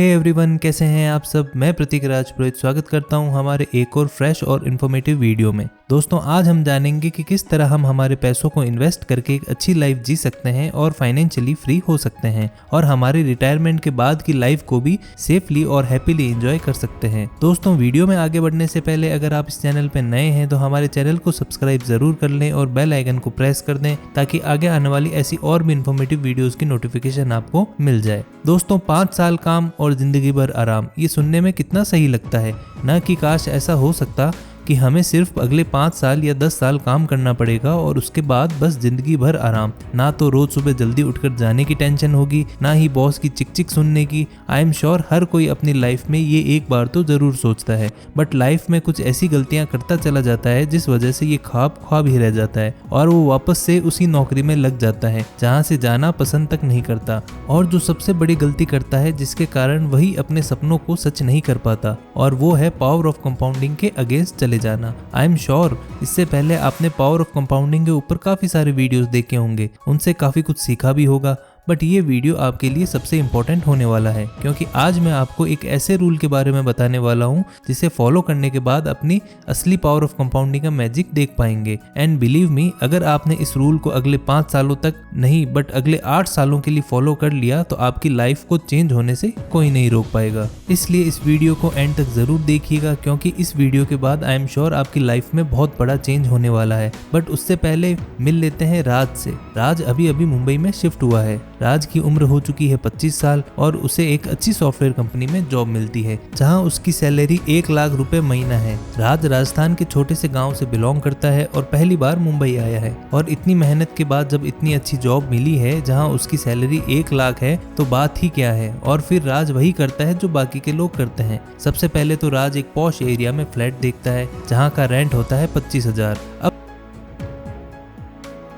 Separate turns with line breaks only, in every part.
Hey everyone, कैसे हैं आप सब। मैं प्रतीक राज पुरोहित स्वागत करता हूं हमारे एक और फ्रेश और इन्फॉर्मेटिव वीडियो में। दोस्तों, आज हम जानेंगे कि किस तरह हम हमारे पैसों को इन्वेस्ट करके एक अच्छी लाइफ जी सकते हैं और फाइनेंशियली फ्री हो सकते हैं और हमारी रिटायरमेंट के बाद की लाइफ को भी सेफली और हैप्पीली एंजॉय कर सकते हैं। दोस्तों, वीडियो में आगे बढ़ने से पहले अगर आप इस चैनल पे नए हैं तो हमारे चैनल को सब्सक्राइब जरूर कर लें और बेल आइकन को प्रेस कर दें ताकि आगे आने वाली ऐसी और भी इन्फॉर्मेटिव वीडियोस की नोटिफिकेशन आपको मिल जाए। दोस्तों, 5 साल काम और जिंदगी भर आराम, ये सुनने में कितना सही लगता है ना कि काश ऐसा हो सकता कि हमें सिर्फ अगले 5 साल या 10 साल काम करना पड़ेगा और उसके बाद बस जिंदगी भर आराम। ना तो रोज सुबह जल्दी उठकर जाने की टेंशन होगी, ना ही बॉस की चिक चिक सुनने की। आई एम श्योर हर कोई अपनी लाइफ में ये एक बार तो जरूर सोचता है, बट लाइफ में कुछ ऐसी गलतियां करता चला जाता है जिस वजह से ये ख्वाब ही रह जाता है और वो वापस से उसी नौकरी में लग जाता है जहाँ से जाना पसंद तक नहीं करता। और जो सबसे बड़ी गलती करता है जिसके कारण वही अपने सपनों को सच नहीं कर पाता, और वो है पावर ऑफ कंपाउंडिंग के अगेंस्ट चले जाना। आई एम श्योर इससे पहले आपने पावर ऑफ कंपाउंडिंग के ऊपर काफी सारे वीडियोस देखे होंगे, उनसे काफी कुछ सीखा भी होगा, बट ये वीडियो आपके लिए सबसे इम्पोर्टेंट होने वाला है क्योंकि आज मैं आपको एक ऐसे रूल के बारे में बताने वाला हूँ जिसे फॉलो करने के बाद अपनी असली पावर ऑफ कंपाउंडिंग का मैजिक देख पाएंगे। एंड बिलीव मी, अगर आपने इस रूल को अगले 5 सालों तक नहीं बट अगले 8 सालों के लिए फॉलो कर लिया तो आपकी लाइफ को चेंज होने से कोई नहीं रोक पाएगा। इसलिए इस वीडियो को एंड तक जरूर देखिएगा क्योंकि इस वीडियो के बाद आई एम श्योर आपकी लाइफ में बहुत बड़ा चेंज होने वाला है। बट उससे पहले मिल लेते हैं राज से। राज अभी मुंबई में शिफ्ट हुआ है। राज की उम्र हो चुकी है 25 साल और उसे एक अच्छी सॉफ्टवेयर कंपनी में जॉब मिलती है जहां उसकी सैलरी 1 लाख रुपए महीना है। राज राजस्थान के छोटे से गांव से बिलोंग करता है और पहली बार मुंबई आया है, और इतनी मेहनत के बाद जब इतनी अच्छी जॉब मिली है जहां उसकी सैलरी 1 लाख है तो बात ही क्या है। और फिर राज वही करता है जो बाकी के लोग करते हैं। सबसे पहले तो राज एक पॉश एरिया में फ्लैट देखता है जहाँ का रेंट होता है 25,000।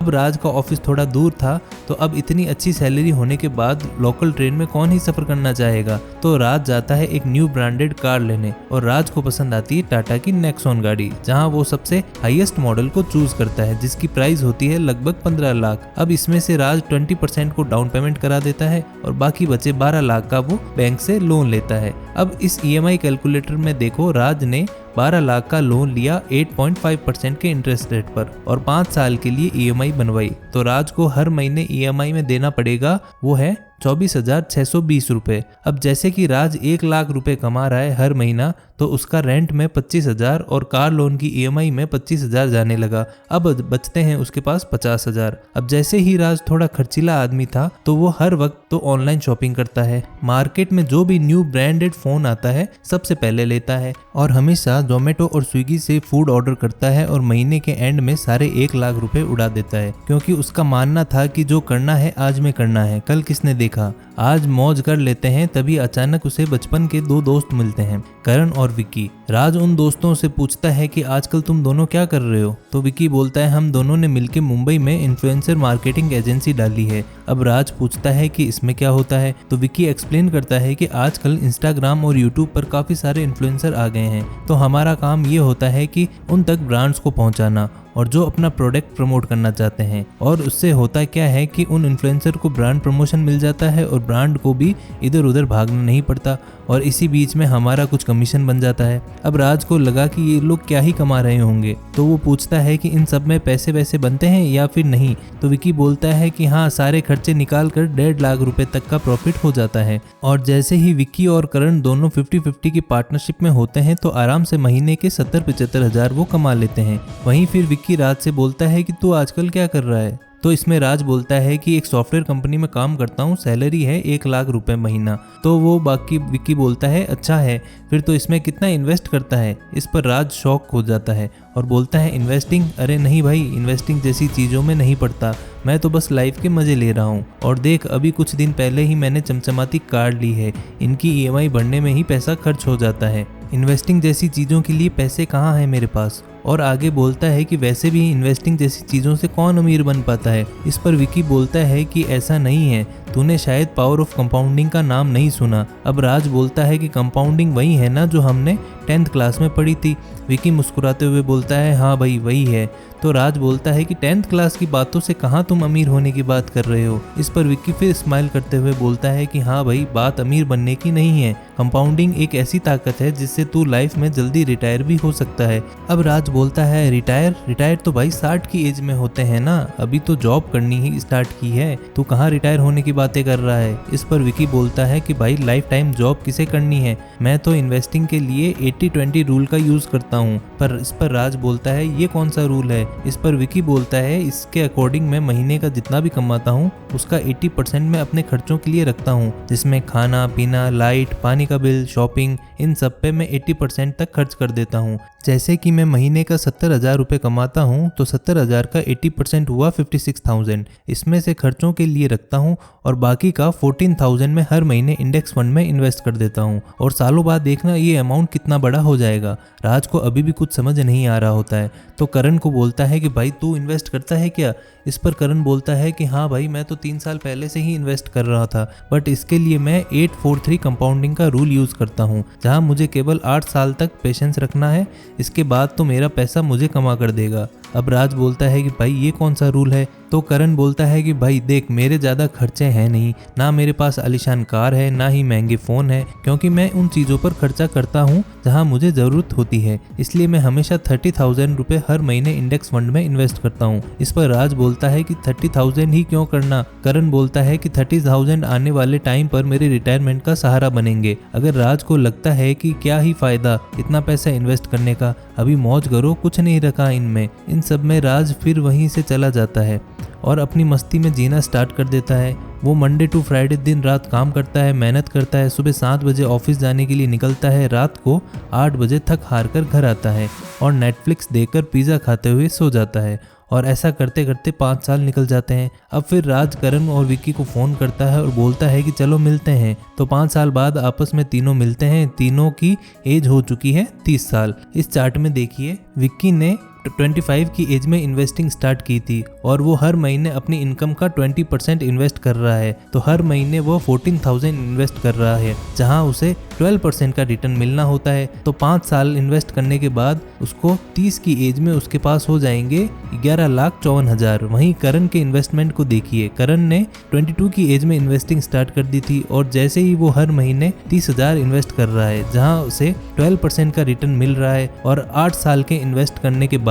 अब राज का ऑफिस थोड़ा दूर था तो अब इतनी अच्छी सैलरी होने के बाद लोकल ट्रेन में कौन ही सफर करना चाहेगा, तो राज जाता है एक न्यू ब्रांडेड कार लेने और राज को पसंद आती है टाटा की नेक्सॉन गाड़ी, जहां वो सबसे हाईएस्ट मॉडल को चूज करता है जिसकी प्राइस होती है लगभग 15 लाख। अब इसमें से राज 20% को डाउन पेमेंट करा देता है और बाकी बचे 12 लाख का वो बैंक से लोन लेता है। अब इस EMI कैलकुलेटर में देखो, राज ने 12 लाख का लोन लिया 8.5% के इंटरेस्ट रेट पर और 5 साल के लिए EMI बनवाई, तो राज को हर महीने EMI में देना पड़ेगा वो है 24,620 रुपए। अब जैसे कि राज 1 लाख रुपए कमा रहा है हर महीना, तो उसका रेंट में 25,000 और कार लोन की EMI में 25,000 जाने लगा। अब बचते हैं उसके पास 50,000। अब जैसे ही राज थोड़ा खर्चीला आदमी था तो वो हर वक्त तो ऑनलाइन शॉपिंग करता है, मार्केट में जो भी न्यू ब्रांडेड फोन आता है सबसे पहले लेता है और हमेशा जोमेटो और स्विगी से फूड ऑर्डर करता है और महीने के एंड में सारे 1 लाख रुपए उड़ा देता है क्योंकि उसका मानना था कि जो करना है आज में करना है, कल किसने देखा, आज मौज कर लेते हैं। तभी अचानक उसे बचपन के 2 दोस्त मिलते हैं, करण और विकी। राज उन दोस्तों से पूछता है कि आजकल तुम दोनों क्या कर रहे हो, तो विकी बोलता है हम दोनों ने मिलकर मुंबई में इन्फ्लुएंसर मार्केटिंग एजेंसी डाली है। अब राज पूछता है कि इसमें क्या होता है, तो विकी एक्सप्लेन करता है कि आजकल इंस्टाग्राम और यूट्यूब पर काफी सारे इन्फ्लुएंसर आ गए हैं, तो हमारा काम ये होता है कि उन तक ब्रांड्स को पहुंचाना और जो अपना प्रोडक्ट प्रमोट करना चाहते हैं। और उससे होता क्या है कि उन इन्फ्लुएंसर को ब्रांड प्रमोशन मिल जाता है और ब्रांड को भी इधर उधर भागना नहीं पड़ता और इसी बीच में हमारा कुछ कमीशन बन जाता है। अब राज को लगा कि ये लोग क्या ही कमा रहे होंगे, तो वो पूछता है कि इन सब में पैसे वैसे बनते हैं या फिर नहीं, तो विकी बोलता है कि हाँ, सारे खर्चे निकाल कर 1.5 लाख रुपए तक का प्रॉफिट हो जाता है। और जैसे ही विकी और करण दोनों 50-50 की पार्टनरशिप में होते हैं तो आराम से महीने के 70-75 हजार वो कमा लेते हैं। वहीं फिर विकी राज से बोलता है कि तू आजकल क्या कर रहा है, तो इसमें राज बोलता है कि एक सॉफ्टवेयर कंपनी में काम करता हूँ, सैलरी है 1 लाख रुपए महीना। तो वो बाकी विकी बोलता है अच्छा है, फिर तो इसमें कितना इन्वेस्ट करता है। इस पर राज शॉक हो जाता है और बोलता है इन्वेस्टिंग, अरे नहीं भाई, इन्वेस्टिंग जैसी चीज़ों में नहीं पड़ता, मैं तो बस लाइफ के मज़े ले रहा हूँ। और देख, अभी कुछ दिन पहले ही मैंने चमचमाती कार ली है, इनकी EMI भरने में ही पैसा खर्च हो जाता है, इन्वेस्टिंग जैसी चीज़ों के लिए पैसे कहाँ हैं मेरे पास। और आगे बोलता है कि वैसे भी इन्वेस्टिंग जैसी चीज़ों से कौन अमीर बन पाता है। इस पर विकी बोलता है कि ऐसा नहीं है, तूने शायद पावर ऑफ कंपाउंडिंग का नाम नहीं सुना। अब राज बोलता है कि कंपाउंडिंग वही है ना जो हमने 10th क्लास में पढ़ी थी। विकी मुस्कुराते हुए बोलता है हाँ भाई वही है। तो राज बोलता है कि 10th क्लास की बातों से कहाँ तुम अमीर होने की बात कर रहे हो। इस पर विक्की फिर स्माइल करते हुए बोलता है कि हाँ भाई बात अमीर बनने की नहीं है, कंपाउंडिंग एक ऐसी ताकत है जिससे तू लाइफ में जल्दी रिटायर भी हो सकता है। अब राज बोलता है रिटायर तो भाई 60 की एज में होते हैं ना, अभी तो जॉब करनी ही स्टार्ट की है, तू कहाँ रिटायर होने की बातें कर रहा है। इस पर विकी बोलता है कि भाई लाइफ टाइम जॉब किसे करनी है, मैं तो इन्वेस्टिंग के लिए 80-20 रूल का यूज करता हूँ। पर इस पर राज बोलता है ये कौन सा रूल है। इस पर विकी बोलता है इसके अकॉर्डिंग मैं महीने का जितना भी कमाता हूँ उसका 80% मैं अपने खर्चों के लिए रखता हूँ, जिसमें खाना पीना, लाइट, पानी का बिल, शॉपिंग, इन सब पे मैं 80% तक खर्च कर देता हूँ। जैसे कि मैं महीने का 70,000 रुपये कमाता हूँ तो 70,000 का 80% हुआ 56,000, इसमें से खर्चों के लिए रखता हूँ और बाकी का 14,000 में हर महीने इंडेक्स फंड में इन्वेस्ट कर देता हूँ। और सालों बाद देखना ये अमाउंट कितना बड़ा हो जाएगा। राज को अभी भी कुछ समझ नहीं आ रहा होता है तो करण को बोलता है कि भाई तू इन्वेस्ट करता है क्या। इस पर करण बोलता है कि हाँ भाई मैं तो 3 साल पहले से ही इन्वेस्ट कर रहा था, बट इसके लिए मैं 843 कंपाउंडिंग का रूल यूज़ करता हूँ, जहाँ मुझे केवल 8 साल तक पेशेंस रखना है, इसके बाद तो मेरा पैसा मुझे कमा कर देगा। अब राज बोलता है कि भाई ये कौन सा रूल है। तो करण बोलता है कि भाई देख मेरे ज़्यादा खर्चे हैं नहीं, ना मेरे पास आलीशान कार है, ना ही महंगे फ़ोन है, क्योंकि मैं उन चीज़ों पर खर्चा करता हूँ जहाँ मुझे ज़रूरत होती है, इसलिए मैं हमेशा 30,000 रुपये हर महीने इंडेक्स फंड में इन्वेस्ट करता हूँ। इस पर राज बोलता है कि 30,000 ही क्यों करना। करण बोलता है कि 30,000 आने वाले टाइम पर मेरे रिटायरमेंट का सहारा बनेंगे। अगर राज को लगता है कि क्या ही फ़ायदा इतना पैसा इन्वेस्ट करने का, अभी मौज करो, कुछ नहीं रखा इनमें। इन सब में राज फिर वहीं से चला जाता है और अपनी मस्ती में जीना स्टार्ट कर देता है। वो मंडे टू फ्राइडे दिन रात काम करता है, मेहनत करता है, सुबह 7 बजे ऑफिस जाने के लिए निकलता है, रात को 8 बजे थक हार कर घर आता है और नेटफ्लिक्स देखकर पिज़्ज़ा खाते हुए सो जाता है। और ऐसा करते करते 5 साल निकल जाते हैं। अब फिर राज करण और विक्की को फ़ोन करता है और बोलता है कि चलो मिलते हैं। तो 5 साल बाद आपस में तीनों मिलते हैं। तीनों की एज हो चुकी है 30 साल। इस चार्ट में देखिए विक्की ने 25 की एज में इन्वेस्टिंग स्टार्ट की थी और वो हर महीने अपनी इनकम का 20% इन्वेस्ट कर रहा है। तो हर महीने वो 14,000 इन्वेस्ट कर रहा है, जहां उसे 12% का रिटर्न मिलना होता है। तो 5 साल इन्वेस्ट करने के बाद उसको 30 की एज में उसके पास हो जाएंगे 11,54,000। वहीं करण के इन्वेस्टमेंट को देखिए, करण ने 22 की एज में इन्वेस्टिंग स्टार्ट कर दी थी और जैसे ही वो हर महीने 30,000 इन्वेस्ट कर रहा है, जहां उसे 12% का रिटर्न मिल रहा है और 8 साल के इन्वेस्ट करने के बाद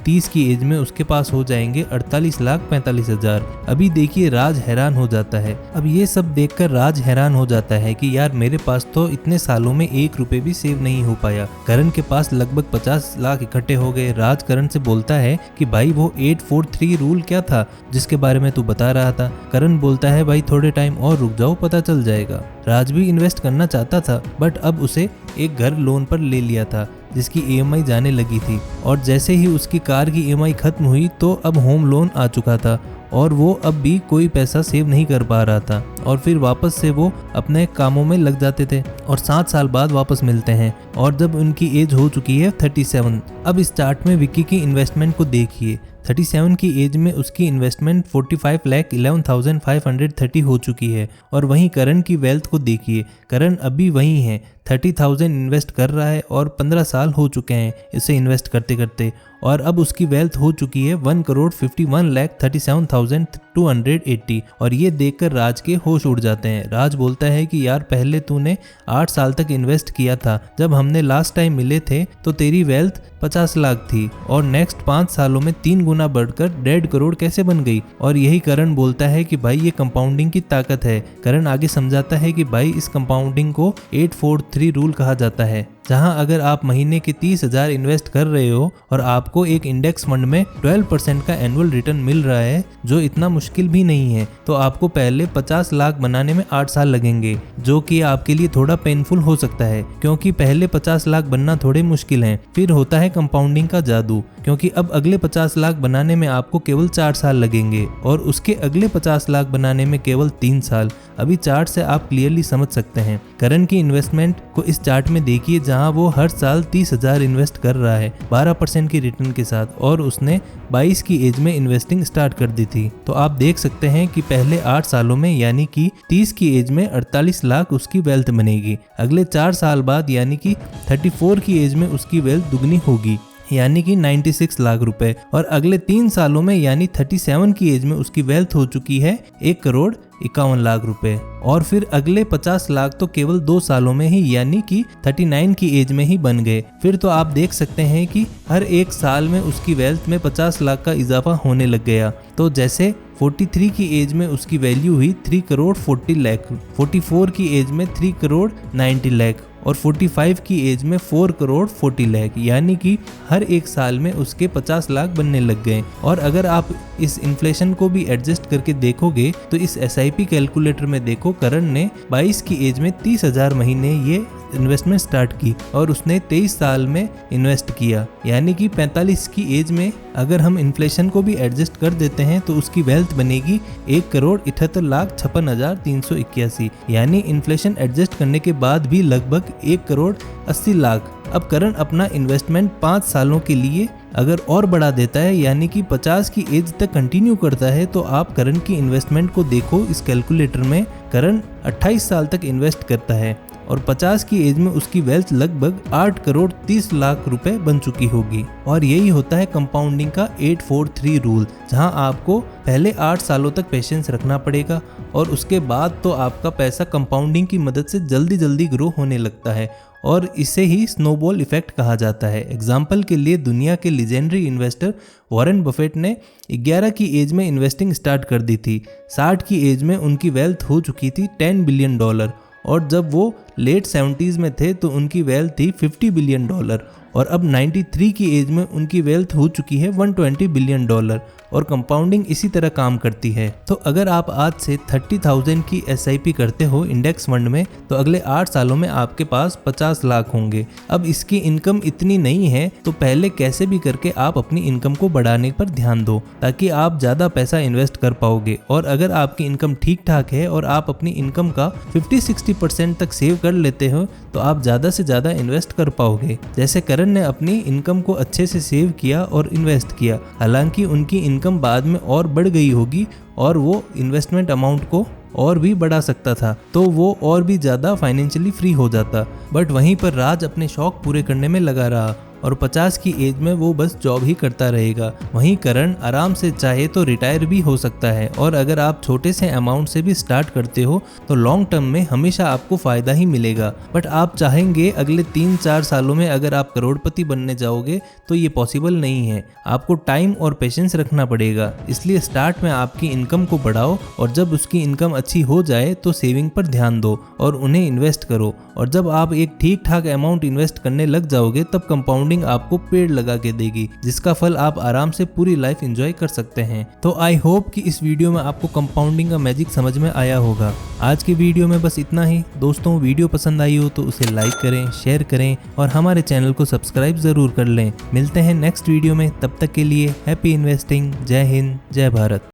30 की एज में उसके पास हो जाएंगे 48,45,000। अभी देखिए राज हैरान हो जाता है। अब ये सब देखकर राज हैरान हो जाता है कि यार मेरे पास तो इतने सालों में 1 रुपए भी सेव नहीं हो पाया। करण के पास लगभग 50 लाख इकट्ठे हो गए। राज करण से बोलता है कि भाई वो 843 रूल क्या था जिसके बारे में तू बता रहा था। करण बोलता है भाई थोड़े टाइम और रुक जाओ, पता चल जाएगा। राज भी इन्वेस्ट करना चाहता था, बट अब उसे एक घर लोन पर ले लिया था जिसकी EMI जाने लगी थी और जैसे ही उसकी कार की EMI खत्म हुई तो अब होम लोन आ चुका था और वो अब भी कोई पैसा सेव नहीं कर पा रहा था। और फिर वापस से वो अपने कामों में लग जाते थे और 7 साल बाद वापस मिलते हैं और जब उनकी एज हो चुकी है 37। अब इस चार्ट में विक्की की इन्वेस्टमेंट को देखिए। 37 की एज में उसकी इन्वेस्टमेंट 45,11,530 हो चुकी है और वहीं करण की वेल्थ को देखिए। करण अभी वहीं है, 30,000 इन्वेस्ट कर रहा है और 15 साल हो चुके हैं इसे इन्वेस्ट करते करते और अब उसकी वेल्थ हो चुकी है 1,51,37,280। और ये देखकर राज के होश उड़ जाते हैं। राज बोलता है कि यार पहले तूने 8 साल तक इन्वेस्ट किया था, जब हमने लास्ट टाइम मिले थे तो तेरी वेल्थ 50 लाख थी और नेक्स्ट 5 सालों में 3 गुना बढ़कर 1.5 करोड़ कैसे बन गई। और यही करण बोलता है कि भाई ये कंपाउंडिंग की ताकत है। करण आगे समझाता है कि भाई इस कंपाउंडिंग को 843 रूल कहा जाता है, जहां अगर आप महीने के 30,000 इन्वेस्ट कर रहे हो और आपको एक इंडेक्स फंड में 12% का एनुअल रिटर्न मिल रहा है, जो इतना मुश्किल भी नहीं है, तो आपको पहले 50 लाख बनाने में 8 साल लगेंगे, जो कि आपके लिए थोड़ा पेनफुल हो सकता है क्योंकि पहले 50 लाख बनना थोड़े मुश्किल हैं। फिर होता है कंपाउंडिंग का जादू, क्योंकि अब अगले 50 लाख बनाने में आपको केवल 4 साल लगेंगे और उसके अगले 50 लाख बनाने में केवल 3 साल। अभी चार्ट से आप क्लियरली समझ सकते हैं। करण की इन्वेस्टमेंट को इस चार्ट में देखिए, जहां वो हर साल 30,000 इन्वेस्ट कर रहा है 12% की रिटर्न के साथ, और उसने 22 की एज में इन्वेस्टिंग स्टार्ट कर दी थी। तो आप देख सकते हैं कि पहले 8 सालों में यानी कि 30 की एज में 48 लाख उसकी वेल्थ बनेगी। अगले 4 साल बाद यानी कि 34 की एज में उसकी वेल्थ दुगनी होगी यानी कि 96 लाख रुपए, और अगले 3 सालों में यानी 37 की एज में उसकी वेल्थ हो चुकी है 1,51,00,000 रुपए। और फिर अगले 50 लाख तो केवल 2 सालों में ही यानी कि 39 की एज में ही बन गए। फिर तो आप देख सकते हैं कि हर एक साल में उसकी वेल्थ में 50 लाख का इजाफा होने लग गया। तो जैसे 43 की एज में उसकी वैल्यू हुई 3,40,00,000, 44 की एज में 3,90,00,000 और 45 की एज में 4,40,00,000, यानी कि हर एक साल में उसके 50 लाख बनने लग गए। और अगर आप इस इन्फ्लेशन को भी एडजस्ट करके देखोगे तो इस SIP कैलकुलेटर में देखो, करण ने 22 की एज में 30,000 महीने ये इन्वेस्टमेंट स्टार्ट की और उसने 23 साल में इन्वेस्ट किया, यानी कि 45 की एज में अगर हम इन्फ्लेशन को भी एडजस्ट कर देते हैं तो उसकी वेल्थ बनेगी 1,78,56,381, यानी इन्फ्लेशन एडजस्ट करने के बाद भी लगभग 1,80,00,000। अब करण अपना इन्वेस्टमेंट 5 सालों के लिए अगर और बढ़ा देता है यानी कि 50 की एज तक कंटिन्यू करता है, तो आप करण की इन्वेस्टमेंट को देखो इस कैलकुलेटर में। करण 28 साल तक इन्वेस्ट करता है और 50 की एज में उसकी वेल्थ लगभग 8,30,00,000 रुपए बन चुकी होगी। और यही होता है कंपाउंडिंग का 843 रूल, जहां आपको पहले 8 सालों तक पेशेंस रखना पड़ेगा और उसके बाद तो आपका पैसा कंपाउंडिंग की मदद से जल्दी जल्दी ग्रो होने लगता है, और इसे ही स्नोबॉल इफेक्ट कहा जाता है। एग्जाम्पल के लिए दुनिया के लीजेंडरी इन्वेस्टर वॉरेन बफेट ने 11 की एज में इन्वेस्टिंग स्टार्ट कर दी थी। 60 की एज में उनकी वेल्थ हो चुकी थी $10 बिलियन, और जब वो लेट 70s में थे तो उनकी वेल्थ थी $50 बिलियन, और अब 93 की एज में उनकी वेल्थ हो चुकी है $120 बिलियन। और कंपाउंडिंग इसी तरह काम करती है। तो अगर आप आज से 30,000 की SIP करते हो इंडेक्स फंड में, तो अगले 8 सालों में आपके पास 50 लाख होंगे। अब इसकी इनकम इतनी नहीं है, तो पहले कैसे भी करके आप अपनी इनकम को बढ़ाने पर ध्यान दो ताकि आप ज़्यादा पैसा इन्वेस्ट कर पाओगे। और अगर आपकी इनकम ठीक ठाक है और आप अपनी इनकम का 50-60% तक सेव कर लेते हो, तो आप ज़्यादा से ज़्यादा इन्वेस्ट कर पाओगे। जैसे करण ने अपनी इनकम को अच्छे से सेव किया और इन्वेस्ट किया, हालांकि उनकी इनकम बाद में और बढ़ गई होगी और वो इन्वेस्टमेंट अमाउंट को और भी बढ़ा सकता था, तो वो और भी ज़्यादा फाइनेंशियली फ्री हो जाता। बट वहीं पर राज अपने शौक पूरे करने में लगा रहा और 50 की एज में वो बस जॉब ही करता रहेगा। वहीं करण आराम से चाहे तो रिटायर भी हो सकता है, और अगर आप छोटे से अमाउंट से भी स्टार्ट करते हो तो लॉन्ग टर्म में हमेशा आपको फ़ायदा ही मिलेगा। बट आप चाहेंगे अगले 3-4 सालों में अगर आप करोड़पति बनने जाओगे तो ये पॉसिबल नहीं है। आपको टाइम और पेशेंस रखना पड़ेगा। इसलिए स्टार्ट में आपकी इनकम को बढ़ाओ, और जब उसकी इनकम अच्छी हो जाए तो सेविंग पर ध्यान दो और उन्हें इन्वेस्ट करो। और जब आप एक ठीक ठाक अमाउंट इन्वेस्ट करने लग जाओगे तब कंपाउंडिंग आपको पेड़ लगा के देगी, जिसका फल आप आराम से पूरी लाइफ एंजॉय कर सकते हैं। तो आई होप कि इस वीडियो में आपको कंपाउंडिंग का मैजिक समझ में आया होगा। आज की वीडियो में बस इतना ही। दोस्तों, वीडियो पसंद आई हो तो उसे लाइक करें, शेयर करें और हमारे चैनल को सब्सक्राइब जरूर कर लें। मिलते हैं नेक्स्ट वीडियो में, तब तक के लिए हैप्पी इन्वेस्टिंग। जय हिंद, जय भारत।